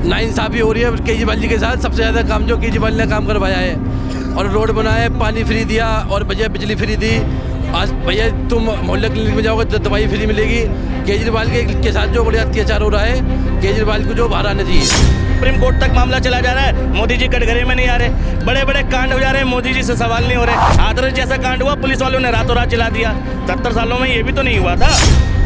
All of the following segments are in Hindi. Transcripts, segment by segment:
नाइंसाफ़ी हो रही है केजरीवाल जी के साथ। सबसे ज़्यादा काम जो केजरीवाल ने काम करवाया है, और रोड बनाए, पानी फ्री दिया, और भैया बिजली फ्री दी। आज भैया तुम मोहल्ला क्लिनिक में जाओगे तो दवाई फ्री मिलेगी। केजरीवाल के साथ जो बड़ा अत्याचार हो रहा है, केजरीवाल को जो बाहर आना चाहिए। सुप्रीम कोर्ट तक मामला चला जा रहा है, मोदी जी कटघरे में नहीं आ रहे, बड़े बड़े कांड हो जा रहे हैं, मोदी जी से सवाल नहीं हो रहे। हाथरस जैसा कांड हुआ, पुलिस वालों ने रातों रात चला दिया। 70 सालों में ये भी तो नहीं हुआ था।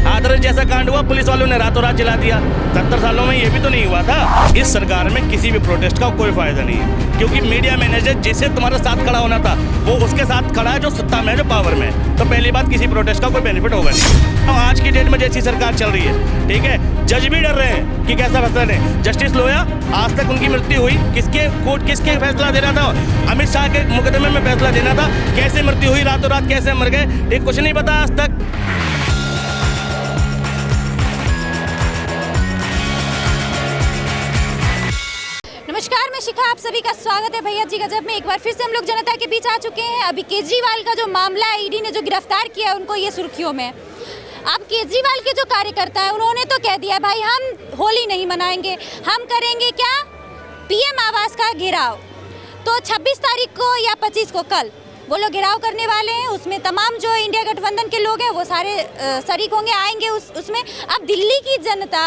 हाथरस जैसा कांड हुआ, पुलिस वालों ने रातों रात चला दिया। 70 सालों में ये भी तो नहीं हुआ था। इस सरकार में किसी भी प्रोटेस्ट का कोई फायदा नहीं है, क्योंकि मीडिया मैनेजर जिसे तुम्हारे साथ खड़ा होना था वो उसके साथ खड़ा है जो सत्ता में है, जो पावर में है। तो पहली बात, किसी प्रोटेस्ट का कोई बेनिफिट होगा नहीं। तो आज की डेट में जैसी सरकार चल रही है, ठीक है, जज भी डर रहे हैं कि कैसा फैसला लें। जस्टिस लोया, आज तक उनकी मृत्यु हुई, किसके कोर्ट किसके फैसला देना था? अमित शाह के मुकदमे में फैसला देना था। कैसे मृत्यु हुई, रातों रात कैसे मर गए, ये कुछ नहीं पता आज तक। नमस्कार, मैं शिखा, आप सभी का स्वागत है भैया जी गजब में। एक बार फिर से हम लोग जनता के बीच आ चुके हैं। अभी केजरीवाल का जो मामला है, ईडी ने जो गिरफ्तार किया उनको, ये सुर्खियों में। अब केजरीवाल के जो कार्यकर्ता है उन्होंने तो कह दिया भाई हम होली नहीं मनाएंगे, हम करेंगे क्या, पीएम आवास का घेराव। तो 26 तारीख को या 25 को कल वो लोग घेराव करने वाले हैं। उसमें तमाम जो इंडिया गठबंधन के लोग हैं वो सारे शरीक होंगे, आएंगे उसमें। अब दिल्ली की जनता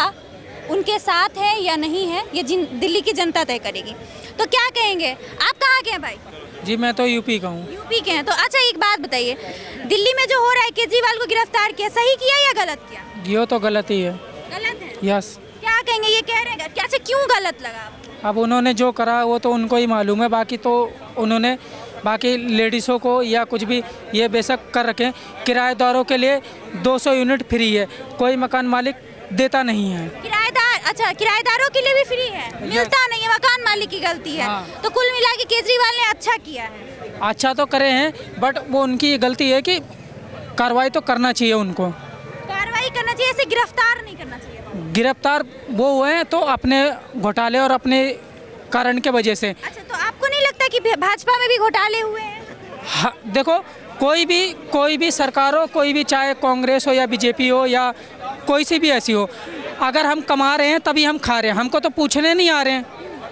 उनके साथ है या नहीं है, ये दिल्ली की जनता तय करेगी। तो क्या कहेंगे आप, कहाँ के हैं भाई? जी मैं तो यूपी का हूँ। यूपी के हैं तो अच्छा, एक बात बताइए, दिल्ली में जो हो रहा है, केजरीवाल को गिरफ्तार किया, सही किया या गलत किया? ये तो गलत ही है। गलत है? यस। क्या कहेंगे, ये कह रहे हैं कैसे, क्यों गलत लगा? अब उन्होंने जो करा वो तो उनको ही मालूम है, बाकी तो उन्होंने बाकी लेडीज़ों को या कुछ भी ये बेशक कर रखें। किराएदारों के लिए 200 यूनिट फ्री है, कोई मकान मालिक देता नहीं है। किराएदार, अच्छा, किराएदारों के लिए भी फ्री है, मिलता नहीं है, मकान मालिक की गलती है। हाँ। तो कुल मिला के केजरीवाल ने अच्छा किया है। अच्छा तो करे हैं, बट वो उनकी ये गलती है कि कार्रवाई तो करना चाहिए उनको। कार्रवाई करना चाहिए, ऐसे गिरफ्तार नहीं करना चाहिए। गिरफ्तार वो हुए हैं तो अपने घोटाले और अपने कारण के वजह से। अच्छा, तो आपको नहीं लगता कि भाजपा में भी घोटाले हुए हैं? हाँ, देखो कोई भी सरकार हो, कोई भी, चाहे कांग्रेस हो या बीजेपी हो या कोई सी भी ऐसी हो, अगर हम कमा रहे हैं तभी हम खा रहे हैं। हमको तो पूछने नहीं आ रहे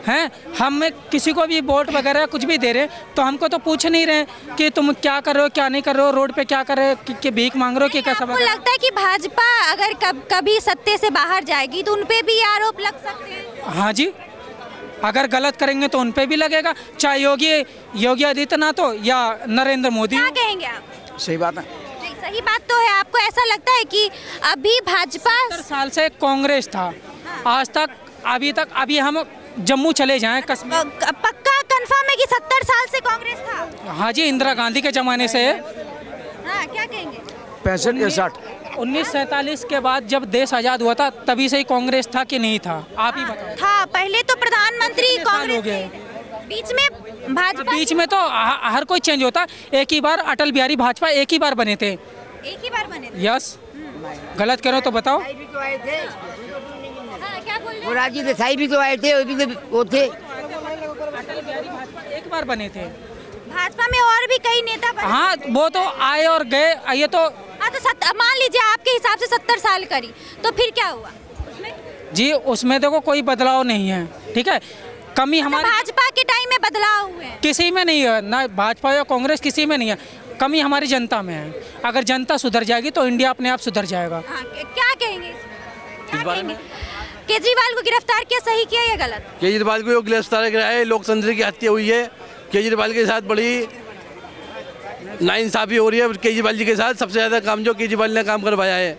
हैं, हम किसी को भी वोट वगैरह कुछ भी दे रहे हैं तो हमको तो पूछ नहीं रहे कि तुम क्या कर रहे हो, क्या नहीं कर रहे हो, रोड पे क्या कर रहे हो, कि भीख मांग रहे हो कि कैसा। आपको लगता है कि भाजपा अगर कभी सत्ते से बाहर जाएगी तो उनपे भी आरोप लग सकते हैं? हाँ जी, अगर गलत करेंगे तो उन पे भी लगेगा, चाहे योगी आदित्यनाथ हो या नरेंद्र मोदी। क्या कहेंगे आप? सही बात है। नहीं, सही बात तो है। आपको ऐसा लगता है कि अभी भाजपा 70 साल से कांग्रेस था, आज तक अभी हम जम्मू चले जाएं, कश्मीर, पक्का कंफर्म है कि 70 साल से कांग्रेस था? हाँ जी, इंदिरा गांधी के जमाने से है। हाँ, क्या कहेंगे? 65-61 1947 के बाद जब देश आज़ाद हुआ था तभी से ही कांग्रेस था कि नहीं था, आप ही बताओ। था, पहले तो प्रधानमंत्री कितने साल कांग्रेस हो गए? थे। बीच में भाजपा, बीच में तो हर कोई चेंज होता। एक ही बार अटल बिहारी वाजपेयी एक ही बार बने थे। एक ही बार बने थे। यस, गलत करो तो बताओ। हाँ, क्या बोल रहे हैं? राजी देसाई भी तो आए थे, वो थे। अटल बिहारी वाजपेयी एक बार बने थे। भाजपा में और भी कई नेता बने। हाँ, वो तो आए और गए, ये तो। हाँ, तो मान लीजिए आपके हिसाब से 70 साल करी, तो फिर क्या हुआ उसमें? जी उसमें देखो कोई बदलाव नहीं है, ठीक है। कमी हमारी भाजपा के टाइम में बदलाव हुए हैं। किसी में नहीं है, ना भाजपा या कांग्रेस, किसी में नहीं है। कमी हमारी जनता में है। अगर जनता सुधर जाएगी तो इंडिया अपने आप सुधर जाएगा। हाँ, क्या कहेंगे क्या कहेंगे? केजरीवाल को गिरफ्तार किया, सही किया या गलत? केजरीवाल को गिरफ्तार किया है, लोकतंत्र की हत्या हुई है। केजरीवाल के साथ बड़ी नाइंसाफ़ी हो रही है केजरीवाल जी के साथ। सबसे ज़्यादा काम जो केजरीवाल ने काम करवाया है,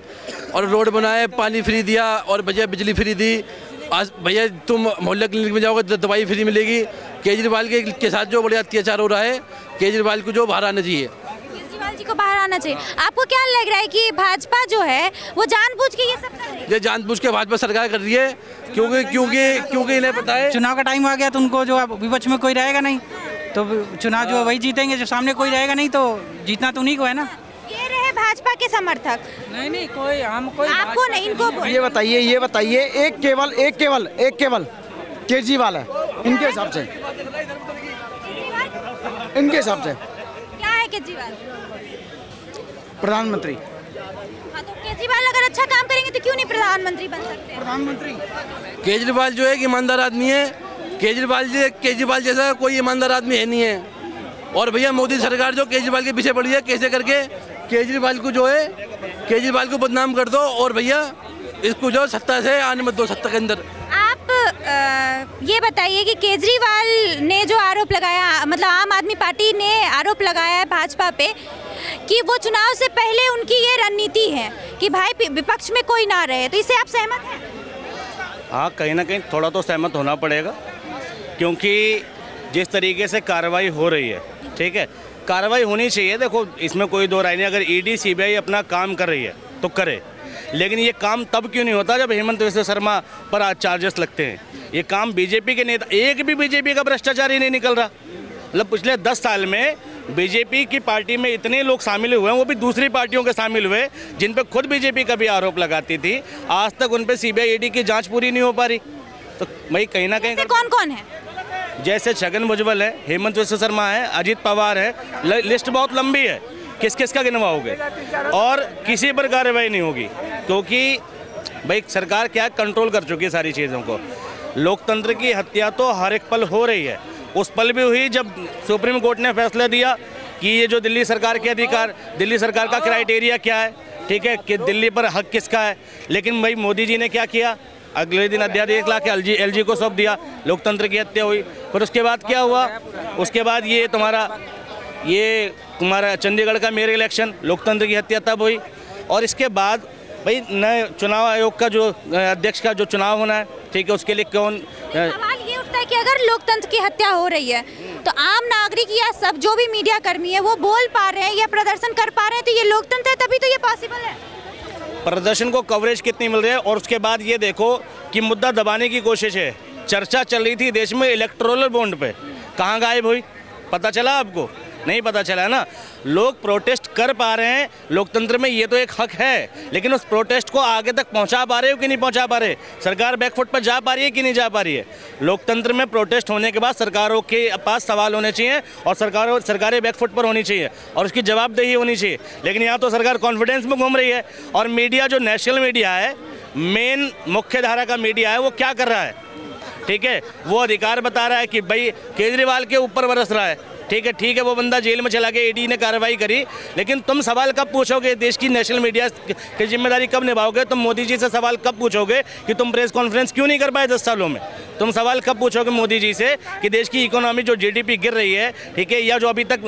और रोड बनाए, पानी फ्री दिया, और भैया बिजली फ्री दी। आज भैया तुम मोहल्ला क्लिनिक में जाओगे तो दवाई फ्री मिलेगी। केजरीवाल के साथ जो बड़ा अत्याचार हो रहा है, केजरीवाल को जो बाहर आना चाहिए। केजरीवाल जी को बाहर आना चाहिए। आपको क्या लग रहा है कि भाजपा जो है वो जानबूझ के ये सब कर रही है? ये जानबूझ के भाजपा सरकार कर रही है, क्योंकि इन्हें पता है चुनाव का टाइम आ गया तो उनको जो विपक्ष में कोई रहेगा नहीं तो चुनाव जो वही जीतेंगे, जो सामने कोई रहेगा नहीं तो जीतना तो उन्हीं को है ना। ये रहे भाजपा के समर्थक। नहीं कोई, हम कोई आपको नहीं, इनको ये बताइए एक केवल केजरीवाल है इनके हिसाब से, क्या है केजरीवाल? प्रधानमंत्री। हाँ, तो केजरीवाल अगर अच्छा काम करेंगे तो क्यों नहीं प्रधानमंत्री बन सकते? प्रधानमंत्री केजरीवाल जो है एक ईमानदार आदमी है। केजरीवाल जैसा कोई ईमानदार आदमी है नहीं है। और भैया मोदी सरकार जो केजरीवाल के पीछे पड़ी है, कैसे करके केजरीवाल को बदनाम कर दो और भैया इसको जो सत्ता से आने मत दो, सत्ता के अंदर। आप ये बताइए कि केजरीवाल ने जो आरोप लगाया, मतलब आम आदमी पार्टी ने आरोप लगाया है भाजपा पे कि वो चुनाव से पहले उनकी ये रणनीति है कि भाई विपक्ष में कोई ना रहे, तो इससे आप सहमत हैं? हाँ, कहीं ना कहीं थोड़ा तो सहमत होना पड़ेगा, क्योंकि जिस तरीके से कार्रवाई हो रही है, ठीक है, कार्रवाई होनी चाहिए। देखो, इसमें कोई दो राय नहीं। अगर ईडी सीबीआई अपना काम कर रही है तो करे, लेकिन ये काम तब क्यों नहीं होता जब हेमंत विश्व शर्मा पर आज चार्जेस लगते हैं। ये काम बीजेपी के नेता, एक भी बीजेपी का भ्रष्टाचारी नहीं निकल रहा। मतलब पिछले 10 साल में बीजेपी की पार्टी में इतने लोग शामिल हुए हैं, वो भी दूसरी पार्टियों के शामिल हुए, जिन पे खुद बीजेपी का भी आरोप लगाती थी। आज तक उन पे सीबीआई ईडी की जांच पूरी नहीं हो पा रही। तो भाई कहीं ना कहीं कौन कौन है? जैसे छगन भुजबल है, हेमंत विश्व शर्मा है, अजित पवार है, लिस्ट बहुत लंबी है। किस किस का गिनवाओगे? और किसी पर कार्रवाई नहीं होगी, क्योंकि भाई सरकार क्या कंट्रोल कर चुकी है सारी चीज़ों को। लोकतंत्र की हत्या तो हर एक पल हो रही है। उस पल भी हुई जब सुप्रीम कोर्ट ने फैसला दिया कि ये जो दिल्ली सरकार के अधिकार, दिल्ली सरकार का क्राइटेरिया क्या है, ठीक है, कि दिल्ली पर हक किसका है। लेकिन भाई मोदी जी ने क्या किया? अगले दिन अध्यादेश ला के एलजी को सौंप दिया, लोकतंत्र की हत्या हुई। फिर उसके बाद क्या हुआ? उसके बाद ये तुम्हारा चंडीगढ़ का मेयर इलेक्शन, लोकतंत्र की हत्या तब हुई। और इसके बाद भाई नए चुनाव आयोग का जो अध्यक्ष का जो चुनाव होना है, ठीक है, उसके लिए कौन? सवाल ये उठता है कि अगर लोकतंत्र की हत्या हो रही है तो आम नागरिक या सब जो भी मीडिया कर्मी है वो बोल पा रहे हैं या प्रदर्शन कर पा रहे हैं, तो ये लोकतंत्र है, तभी तो ये पॉसिबल है। प्रदर्शन को कवरेज कितनी मिल रही है। और उसके बाद ये देखो कि मुद्दा दबाने की कोशिश है। चर्चा चल रही थी देश में इलेक्टोरल बॉन्ड पे, कहाँ गायब हुई? पता चला आपको? नहीं पता चला ना। लोग प्रोटेस्ट कर पा रहे हैं, लोकतंत्र में ये तो एक हक है, लेकिन उस प्रोटेस्ट को आगे तक पहुंचा पा रहे हो कि नहीं पहुंचा पा रहे? सरकार बैकफुट पर जा पा रही है कि नहीं जा पा रही है? लोकतंत्र में प्रोटेस्ट होने के बाद सरकारों के पास सवाल होने चाहिए और सरकारें बैकफुट पर होनी चाहिए और उसकी जवाबदेही होनी चाहिए। लेकिन यहाँ तो सरकार कॉन्फिडेंस में घूम रही है। और मीडिया जो नेशनल मीडिया है, मेन मुख्य धारा का मीडिया है, वो क्या कर रहा है? ठीक है, वो अधिकार बता रहा है कि भाई केजरीवाल के ऊपर बरस रहा है, ठीक है, वो बंदा जेल में चला गया, ईडी ने कार्रवाई करी, लेकिन तुम सवाल कब पूछोगे? देश की नेशनल मीडिया की जिम्मेदारी कब निभाओगे? तुम मोदी जी से सवाल कब पूछोगे कि तुम प्रेस कॉन्फ्रेंस क्यों नहीं कर पाए 10 सालों में? तुम सवाल कब पूछोगे मोदी जी से कि देश की इकोनॉमी जो जीडीपी गिर रही है, ठीक है, या जो अभी तक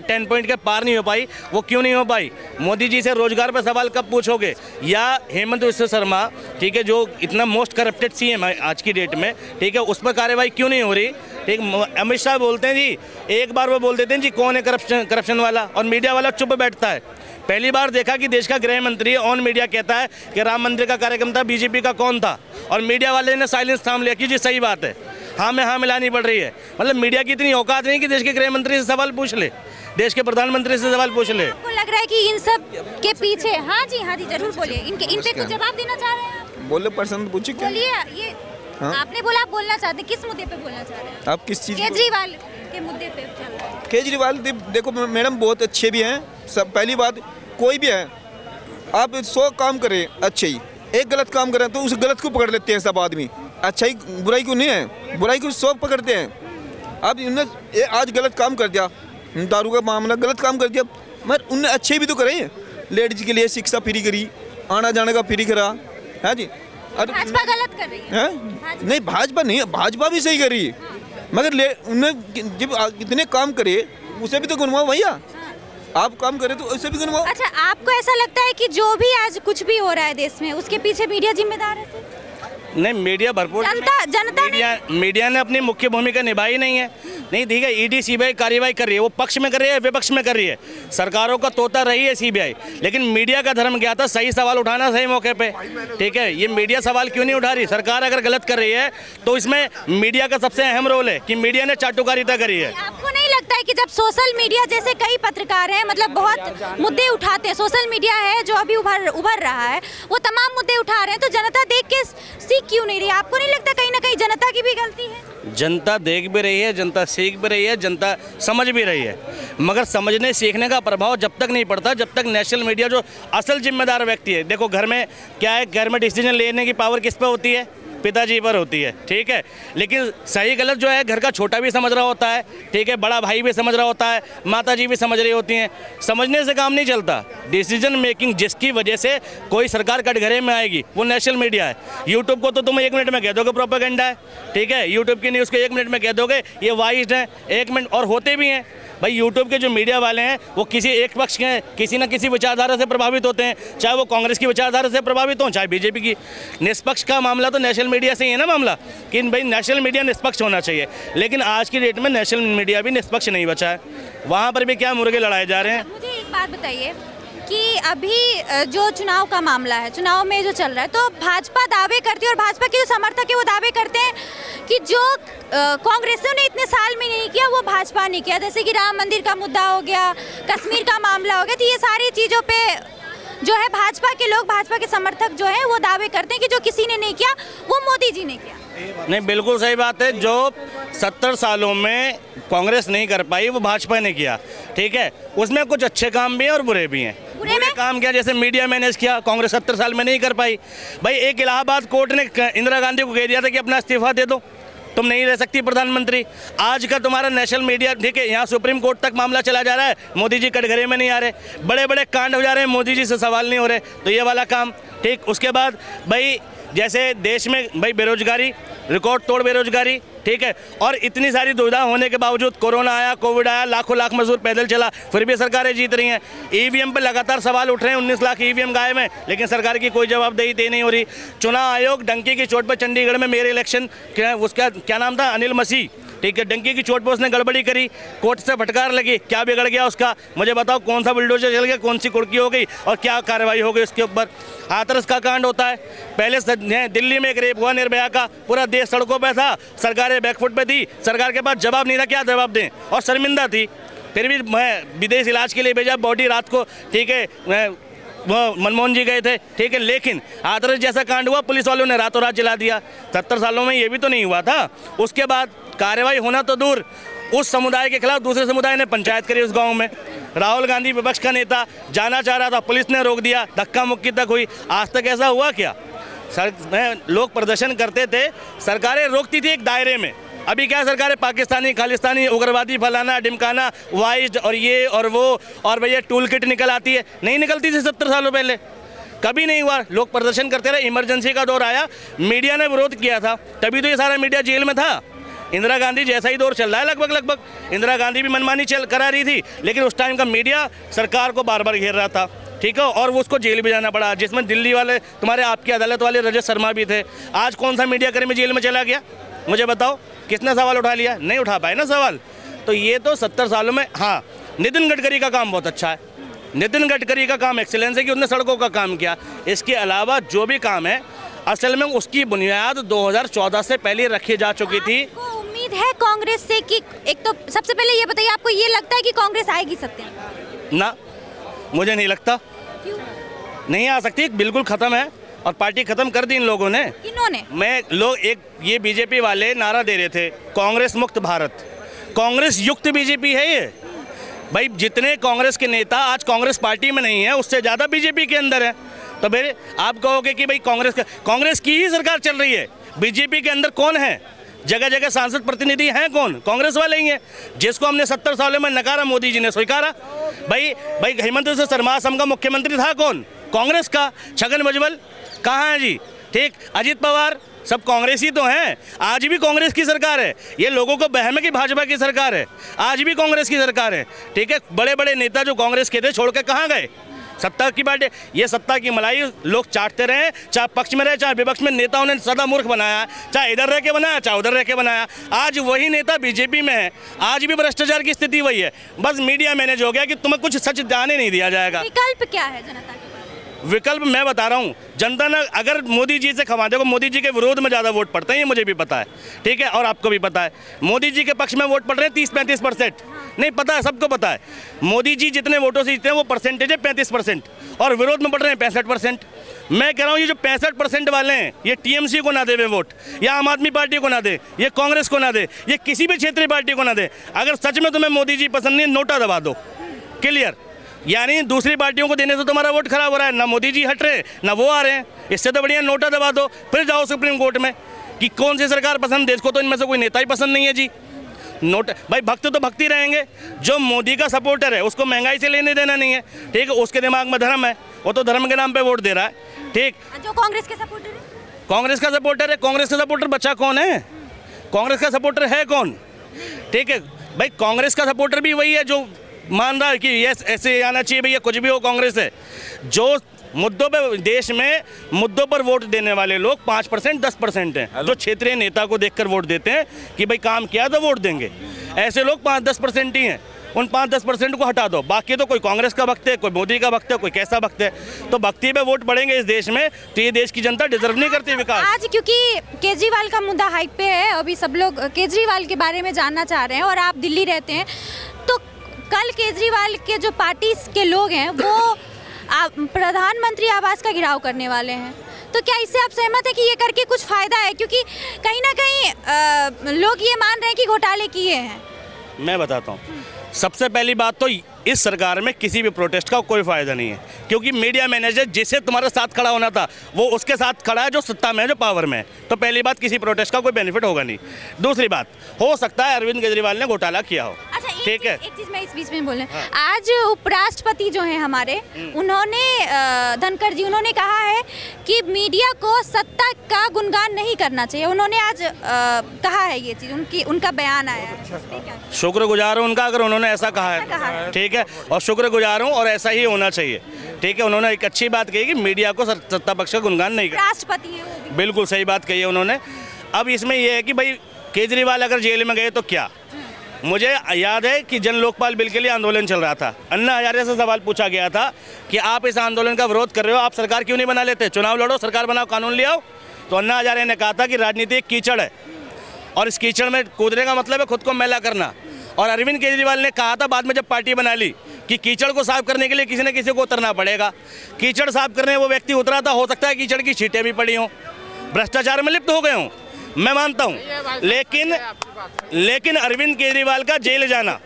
10 पॉइंट के पार नहीं हो पाई, वो क्यों नहीं हो पाई? मोदी जी से रोजगार पर सवाल कब पूछोगे? या हेमंत विश्व शर्मा, ठीक है, जो इतना मोस्ट करप्टेड सीएम है आज की डेट में, ठीक है, उस पर कार्रवाई क्यों नहीं हो रही? ठीक, अमित शाह बोलते हैं जी, एक बार वो बोल देते हैं जी कौन है करप्शन वाला, और मीडिया वाला चुप बैठता है। पहली बार देखा कि देश का गृह मंत्री ऑन मीडिया कहता है कि राम मंदिर का कार्यक्रम था, बीजेपी का कौन था, और मीडिया वाले ने साइलेंस थाम लिया कि जी सही बात है, हाँ में हाँ मिलानी पड़ रही है। मतलब मीडिया की इतनी औकात नहीं कि देश के गृह मंत्री से सवाल पूछ ले, देश के प्रधानमंत्री से सवाल पूछ ले। आपको लग रहा है कि इन सब के पीछे? हाँ जी जरूर बोलिए। इन पे कुछ जवाब देना चाह रहे हैं आप? बोले पर्सन पूछे क्या? बोलिए। ये हाँ? आपने बोला आप बोलना चाहते हैं, किस मुद्दे पे बोलना चाह रहे हैं आप? किस चीज़? केजरीवाल के मुद्दे पे चल रहा है। केजरीवाल देखो मैडम बहुत अच्छे भी हैं सब। पहली बात, कोई भी है आप 100 काम करें अच्छे ही, एक गलत काम करें तो उस गलत को पकड़ लेते हैं सब आदमी। अच्छा ही बुराई को नहीं है, बुराई को 100 पकड़ते हैं। अब उन्होंने आज गलत काम कर दिया, दारू का मामला गलत काम कर दिया, मगर उनने अच्छे भी तो करे। लेडीज के लिए शिक्षा फ्री करी, आना जाने का फ्री करा है जी। भाजपा गलत कर रही है? नहीं, भाजपा नहीं, भाजपा भी सही कर रही है, मगर उन्होंने जब इतने काम करे उसे भी तो गुनवाओ भैया। आप काम करें तो उसे भी गुनवाओ। अच्छा, आपको ऐसा लगता है कि जो भी आज कुछ भी हो रहा है देश में, उसके पीछे मीडिया जिम्मेदार है? नहीं, मीडिया भरपूर, मीडिया ने अपनी मुख्य भूमिका निभाई नहीं है। नहीं, ठीक है, ईडी सीबीआई कार्रवाई कर रही है, वो पक्ष में कर रही है, विपक्ष में कर रही है, सरकारों का तोता रही है सीबीआई, लेकिन मीडिया का धर्म क्या था? सही सवाल उठाना सही मौके पे, ठीक है। ये मीडिया सवाल क्यों नहीं उठा रही? सरकार अगर गलत कर रही है तो इसमें मीडिया का सबसे अहम रोल है कि मीडिया ने चाटुकारिता करी है। आपको नहीं लगता है कि जब सोशल मीडिया जैसे कई पत्रकार हैं, मतलब बहुत मुद्दे उठाते हैं, सोशल मीडिया है जो अभी उभर रहा है, वो तमाम मुद्दे उठा रहे हैं, तो जनता देख के सीख क्यों नहीं रही? आपको नहीं लगता कहीं ना कहीं जनता की भी गलती है? जनता देख भी रही है, जनता सीख भी रही है, जनता समझ भी रही है, मगर समझने सीखने का प्रभाव जब तक नहीं पड़ता जब तक नेशनल मीडिया जो असल जिम्मेदार व्यक्ति है, देखो घर में क्या है, घर में डिसीजन लेने की पावर किस पे होती है, पिताजी पर होती है, ठीक है। लेकिन सही गलत जो है घर का छोटा भी समझ रहा होता है, ठीक है, बड़ा भाई भी समझ रहा होता है, माता जी भी समझ रही होती हैं। समझने से काम नहीं चलता। डिसीजन मेकिंग जिसकी वजह से कोई सरकार कटघरे में आएगी वो नेशनल मीडिया है। यूट्यूब को तो तुम 1 मिनट में कह दोगे प्रोपेगेंडा है, ठीक है, यूट्यूब की न्यूज़ को 1 मिनट में कह दोगे ये वाइज्ड है, 1 मिनट, और होते भी हैं। भाई यूट्यूब के जो मीडिया वाले हैं वो किसी एक पक्ष के किसी न किसी विचारधारा से प्रभावित होते हैं, चाहे वो कांग्रेस की विचारधारा से प्रभावित हों, चाहे बीजेपी की। निष्पक्ष का मामला तो नेशनल मीडिया से ही है ना मामला, कि भाई नेशनल मीडिया निष्पक्ष होना चाहिए, लेकिन आज की डेट में नेशनल मीडिया भी निष्पक्ष नहीं बचा है। वहाँ पर भी क्या मुर्गे लड़ाए जा रहे हैं। मुझे एक बात बताइए कि अभी जो चुनाव का मामला है, चुनाव में जो चल रहा है, तो भाजपा दावे करती है और भाजपा के जो समर्थक है वो दावे करते हैं कि जो कांग्रेसियों ने इतने साल में नहीं किया वो भाजपा ने किया। जैसे कि राम मंदिर का मुद्दा हो गया, कश्मीर का मामला हो गया, तो ये सारी चीज़ों पे जो है भाजपा के लोग, भाजपा के समर्थक जो है वो दावे करते हैं कि जो किसी ने नहीं किया वो मोदी जी ने किया। नहीं, बिल्कुल सही बात है। जो 70 सालों में कांग्रेस नहीं कर पाई वो भाजपा ने किया, ठीक है। उसमें कुछ अच्छे काम भी हैं और बुरे भी हैं। बुरे काम क्या, जैसे मीडिया मैनेज किया, कांग्रेस 70 साल में नहीं कर पाई। भाई एक इलाहाबाद कोर्ट ने इंदिरा गांधी को कह दिया था कि अपना इस्तीफा दे दो, तुम नहीं रह सकती प्रधानमंत्री। आज का तुम्हारा नेशनल मीडिया, ठीक है, यहाँ सुप्रीम कोर्ट तक मामला चला जा रहा है, मोदी जी कटघरे में नहीं आ रहे, बड़े बड़े कांड हो जा रहे हैं, मोदी जी से सवाल नहीं हो रहे, तो ये वाला काम, ठीक। उसके बाद भाई जैसे देश में भाई बेरोजगारी, रिकॉर्ड तोड़ बेरोजगारी, ठीक है, और इतनी सारी दुविधा होने के बावजूद कोरोना आया, कोविड आया, लाखों लाख मजदूर पैदल चला, फिर भी सरकारें जीत रही हैं। ईवीएम पे लगातार सवाल उठ रहे हैं, 19 लाख ईवीएम गायब हैं, लेकिन सरकार की कोई जवाबदेही नहीं हो रही। चुनाव आयोग डंकी की चोट पर चंडीगढ़ में मेरे इलेक्शन उसका क्या नाम था, अनिल मसीह, ठीक है, डंकी की चोट पर उसने गड़बड़ी करी, कोर्ट से फटकार लगी, क्या बिगड़ गया उसका, मुझे बताओ। कौन सा बुलडोजर चल गया, कौन सी कुर्की हो गई और क्या कार्रवाई हो गई उसके ऊपर। हाथरस का कांड होता है, पहले दिल्ली में एक रेप हुआ निर्भया का, पूरा देश सड़कों पर था, सरकारें बैकफुट पे थी, सरकार के पास जवाब नहीं था, क्या जवाब दें, और शर्मिंदा थी। फिर भी मैं विदेश इलाज के लिए भेजा, बॉडी रात को, ठीक है, वो मनमोहन जी गए थे, ठीक है, लेकिन हाथरस जैसा कांड हुआ, पुलिस वालों ने रातों रात जला दिया। 70 सालों में ये भी तो नहीं हुआ था। उसके बाद कार्रवाई होना तो दूर, उस समुदाय के खिलाफ दूसरे समुदाय ने पंचायत करी उस गांव में। राहुल गांधी विपक्ष का नेता जाना चाह रहा था, पुलिस ने रोक दिया, धक्का मुक्की तक हुई। आज तक ऐसा हुआ क्या? लोग प्रदर्शन करते थे, सरकारें रोकती थी एक दायरे में। अभी क्या सरकारें पाकिस्तानी, खालिस्तानी, उग्रवादी, फलाना ढिमकाना, वाइज्ड और ये और वो, और भैया टूल किट निकल आती है, नहीं निकलती थी 70 सालों पहले, कभी नहीं हुआ। लोग प्रदर्शन करते रहे, इमरजेंसी का दौर आया, मीडिया ने विरोध किया था, तभी तो ये सारा मीडिया जेल में था। इंदिरा गांधी जैसा ही दौर चल रहा है लगभग। इंदिरा गांधी भी मनमानी करा रही थी, लेकिन उस टाइम का मीडिया सरकार को बार बार घेर रहा था, ठीक है, और वो उसको जेल भी जाना पड़ा, जिसमें दिल्ली वाले, तुम्हारे आपकी अदालत वाले रजत शर्मा भी थे। आज कौन सा मीडिया कर्मी जेल में चला गया, मुझे बताओ, किसने सवाल उठा लिया? नहीं उठा पाए ना सवाल। तो ये तो 70 सालों में, हाँ, नितिन गडकरी का काम बहुत अच्छा है, नितिन गडकरी का काम एक्सीलेंस है कि उसने सड़कों का काम किया। इसके अलावा जो भी काम है, असल में उसकी बुनियाद 2014 से पहले रखी जा चुकी थी। आपको उम्मीद है कांग्रेस से कि, एक तो सबसे पहले ये बताइए, आपको ये लगता है कि कांग्रेस आएगी सत्ता में? ना, मुझे नहीं लगता। क्यों? नहीं आ सकती, बिल्कुल ख़त्म है, और पार्टी खत्म कर दी इन लोगों ने। किन्होंने? ये बीजेपी वाले नारा दे रहे थे, कांग्रेस मुक्त भारत, कांग्रेस युक्त बीजेपी है ये। भाई जितने कांग्रेस के नेता आज कांग्रेस पार्टी में नहीं है, उससे ज़्यादा बीजेपी के अंदर है। तो मेरे आप कहोगे कि भाई कांग्रेस की ही सरकार चल रही है, बीजेपी के अंदर कौन है? जगह जगह सांसद प्रतिनिधि हैं कौन? कांग्रेस वाले ही हैं। जिसको हमने 70 सालों में नकारा, मोदी जी ने स्वीकारा। भाई हेमंत बिस्वा शर्मा असम का मुख्यमंत्री था कौन? कांग्रेस का। छगन भुजबल कहाँ है जी? ठीक, अजित पवार, सब कांग्रेस ही तो हैं। आज भी कांग्रेस की सरकार है। ये लोगों को बहम है कि भाजपा की सरकार है, आज भी कांग्रेस की सरकार है, ठीक है। बड़े बड़े नेता जो कांग्रेस के थे छोड़ के कहाँ गए? सत्ता की बात है, ये सत्ता की मलाई लोग चाटते रहे, चाहे पक्ष में रहे चाहे विपक्ष में। नेताओं ने सदा मूर्ख बनाया, चाहे इधर रह के बनाया चाहे उधर रह के बनाया। आज वही नेता बीजेपी में है, आज भी भ्रष्टाचार की स्थिति वही है। बस मीडिया मैनेज हो गया कि तुम्हें कुछ सच जाने नहीं दिया जाएगा। विकल्प क्या है जनता के पास? विकल्प मैं बता रहा हूँ, जनता ने अगर मोदी जी से खवा, देखो मोदी जी के विरोध में ज़्यादा वोट पड़ते हैं, ये मुझे भी पता है, ठीक है, और आपको भी पता है। मोदी जी के पक्ष में वोट पड़ रहे हैं 30-35%, नहीं पता है, सबको पता है। मोदी जी जितने वोटों से जीतते हैं वो परसेंटेज है 35%, और विरोध में पड़ रहे हैं 65%। मैं कह रहा हूँ ये जो 65% वाले हैं, ये टीएमसी को ना देवे वोट, या आम आदमी पार्टी को ना दे, ये कांग्रेस को ना दे, ये किसी भी क्षेत्रीय पार्टी को ना दे। अगर सच में तुम्हें मोदी जी पसंद नहीं, नोटा दबा दो, क्लियर। यानी दूसरी पार्टियों को देने से तुम्हारा वोट खराब हो रहा है, ना मोदी जी हट रहे ना वो आ रहे हैं। इससे तो बढ़िया नोटा दबा दो, फिर जाओ सुप्रीम कोर्ट में कि कौन सी सरकार पसंद। देश को तो इनमें से कोई नेता ही पसंद नहीं है जी। नोट भाई, भक्त तो भक्ति रहेंगे। जो मोदी का सपोर्टर है उसको महंगाई से लेने देना नहीं है, ठीक है। उसके दिमाग में धर्म है, वो तो धर्म के नाम पे वोट दे रहा है, ठीक। जो कांग्रेस के सपोर्टर है, कांग्रेस का सपोर्टर है, कांग्रेस का सपोर्टर बचा कौन है? कांग्रेस का सपोर्टर है कौन? ठीक है भाई, कांग्रेस का सपोर्टर भी वही है जो मान रहा है कि ये ऐसे आना चाहिए भैया, कुछ भी हो कांग्रेस है। जो मुद्दों पे, देश में मुद्दों पर वोट देने वाले लोग 5% 10% हैं, जो क्षेत्रीय नेता को देखकर वोट देते हैं कि भाई काम किया तो वोट देंगे। ऐसे लोग 5-10% ही हैं। उन 5-10% को हटा दो, बाकी तो कोई कांग्रेस का भक्त है, कोई मोदी का भक्त है, कोई कैसा भक्त है। तो भक्ति पे वोट बढ़ेंगे इस देश में, तो ये देश की जनता डिजर्व नहीं करती विकास। आज क्योंकि केजरीवाल का मुद्दा हाइप पे है, अभी सब लोग केजरीवाल के बारे में जानना चाह रहे हैं और आप दिल्ली रहते हैं, तो कल केजरीवाल के जो पार्टी के लोग हैं वो प्रधानमंत्री आवास का घेराव करने वाले हैं। तो क्या इससे आप सहमत है कि ये करके कुछ फायदा है? क्योंकि कहीं ना कहीं लोग ये मान रहे हैं कि घोटाले किए हैं। मैं बताता हूँ, सबसे पहली बात तो इस सरकार में किसी भी प्रोटेस्ट का कोई फायदा नहीं है, क्योंकि मीडिया मैनेजर जिसे तुम्हारे साथ खड़ा होना था वो उसके साथ खड़ा है जो सत्ता में है, जो पावर में है। तो पहली बात, किसी प्रोटेस्ट का कोई बेनिफिट होगा नहीं। दूसरी बात, हो सकता है अरविंद केजरीवाल ने घोटाला किया हो, ठीक है। एक चीज मैं इस बीच में बोलूं, आज उपराष्ट्रपति जो हैं हमारे, उन्होंने धनखड़ जी, उन्होंने कहा है कि मीडिया को सत्ता का गुणगान नहीं करना चाहिए। उन्होंने आज कहा है ये चीज, उनका बयान आया है। शुक्रगुजार हूँ उनका, अगर उन्होंने ऐसा कहा है, ठीक है, और शुक्रगुजार हूँ, और ऐसा ही होना चाहिए, ठीक है। उन्होंने एक अच्छी बात कही कि मीडिया को सत्ता पक्ष का गुणगान नहीं करना। राष्ट्रपति है वो भी। बिल्कुल सही बात कही है उन्होंने। अब इसमें यह है कि भाई केजरीवाल अगर जेल में गए तो क्या? मुझे याद है कि जन लोकपाल बिल के लिए आंदोलन चल रहा था, अन्ना हजारे से सवाल पूछा गया था कि आप इस आंदोलन का विरोध कर रहे हो, आप सरकार क्यों नहीं बना लेते? चुनाव लड़ो, सरकार बनाओ, कानून ले आओ। तो अन्ना हजारे ने कहा था कि राजनीति एक कीचड़ है, और इस कीचड़ में कूदने का मतलब है खुद को मैला करना। और अरविंद केजरीवाल ने कहा था बाद में जब पार्टी बना ली कि कीचड़ को साफ करने के लिए किसी न किसी को उतरना पड़ेगा। कीचड़ साफ करने वो व्यक्ति उतरा था, हो सकता है कीचड़ की छींटें भी पड़ी हों, भ्रष्टाचार में लिप्त हो गए हों, मैं मानता हूं। लेकिन अरविंद केजरीवाल का जेल जाना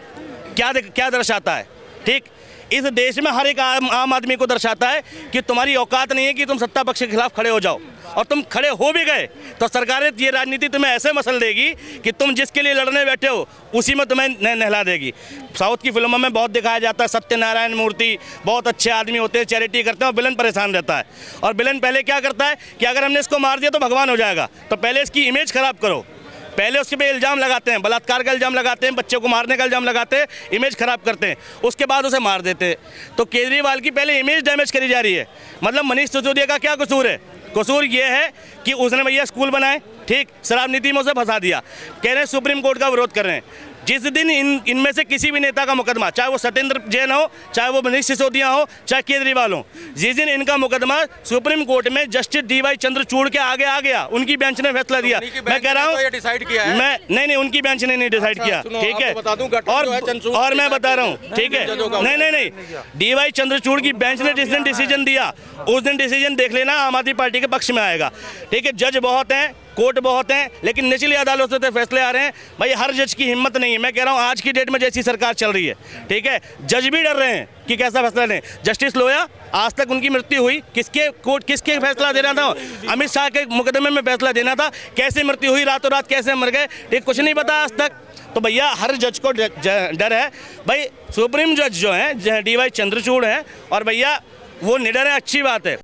क्या दर्शाता है? ठीक, इस देश में हर एक आम आदमी को दर्शाता है कि तुम्हारी औकात नहीं है कि तुम सत्ता पक्ष के खिलाफ खड़े हो जाओ, और तुम खड़े हो भी गए तो सरकारें ये राजनीति तुम्हें ऐसे मसल देगी कि तुम जिसके लिए लड़ने बैठे हो उसी में तुम्हें नहला देगी। साउथ की फिल्मों में बहुत दिखाया जाता है, सत्यनारायण मूर्ति बहुत अच्छे आदमी होते हैं, चैरिटी करते हैं, और विलन परेशान रहता है। और विलन पहले क्या करता है कि अगर हमने इसको मार दिया तो भगवान हो जाएगा, तो पहले इसकी इमेज खराब करो, पहले उसके पे इल्ज़ाम लगाते हैं, बलात्कार का इल्ज़ाम लगाते हैं, बच्चे को मारने का इल्ज़ाम लगाते हैं, इमेज खराब करते हैं, उसके बाद उसे मार देते हैं। तो केजरीवाल की पहले इमेज डैमेज करी जा रही है। मतलब मनीष सिसोदिया का क्या कसूर है? कसूर ये है कि उसने भैया स्कूल बनाए, ठीक, शराब नीति में उसे फंसा दिया, कह रहे हैं सुप्रीम कोर्ट का विरोध कर रहे हैं। जिस दिन इनमें से किसी भी नेता का मुकदमा, चाहे वो सत्येंद्र जैन हो, चाहे वो मनीष सिसोदिया हो, चाहे केजरीवाल हो, जिस दिन इनका मुकदमा सुप्रीम कोर्ट में जस्टिस DY चंद्रचूड़ के आगे आ गया, उनकी बेंच ने फैसला दिया। मैं कह रहा हूँ डिसाइड किया है, मैं नहीं, उनकी बेंच ने नहीं डिसाइड किया, ठीक है। और मैं बता रहा हूँ, ठीक है, नहीं, DY चंद्रचूड़ की बेंच ने जिस दिन डिसीजन दिया उस दिन डिसीजन देख लेना आम आदमी पार्टी के पक्ष में आएगा, ठीक है। जज बहुत हैं, कोर्ट बहुत हैं, लेकिन निचली अदालतों से फैसले आ रहे हैं। भाई हर जज की हिम्मत नहीं है। मैं कह रहा हूँ आज की डेट में जैसी सरकार चल रही है, ठीक है, जज भी डर रहे हैं कि कैसा फैसला लें। जस्टिस लोया, आज तक उनकी मृत्यु हुई, किसके फैसला देना था? अमित शाह के मुकदमे में फैसला देना था, कैसे मृत्यु हुई, रातों रात कैसे मर गए, ठीक, कुछ नहीं पता आज तक। तो भैया हर जज को डर है। भाई सुप्रीम जज जो हैं DY चंद्रचूड़ हैं, और भैया वो निडर है, अच्छी बात है।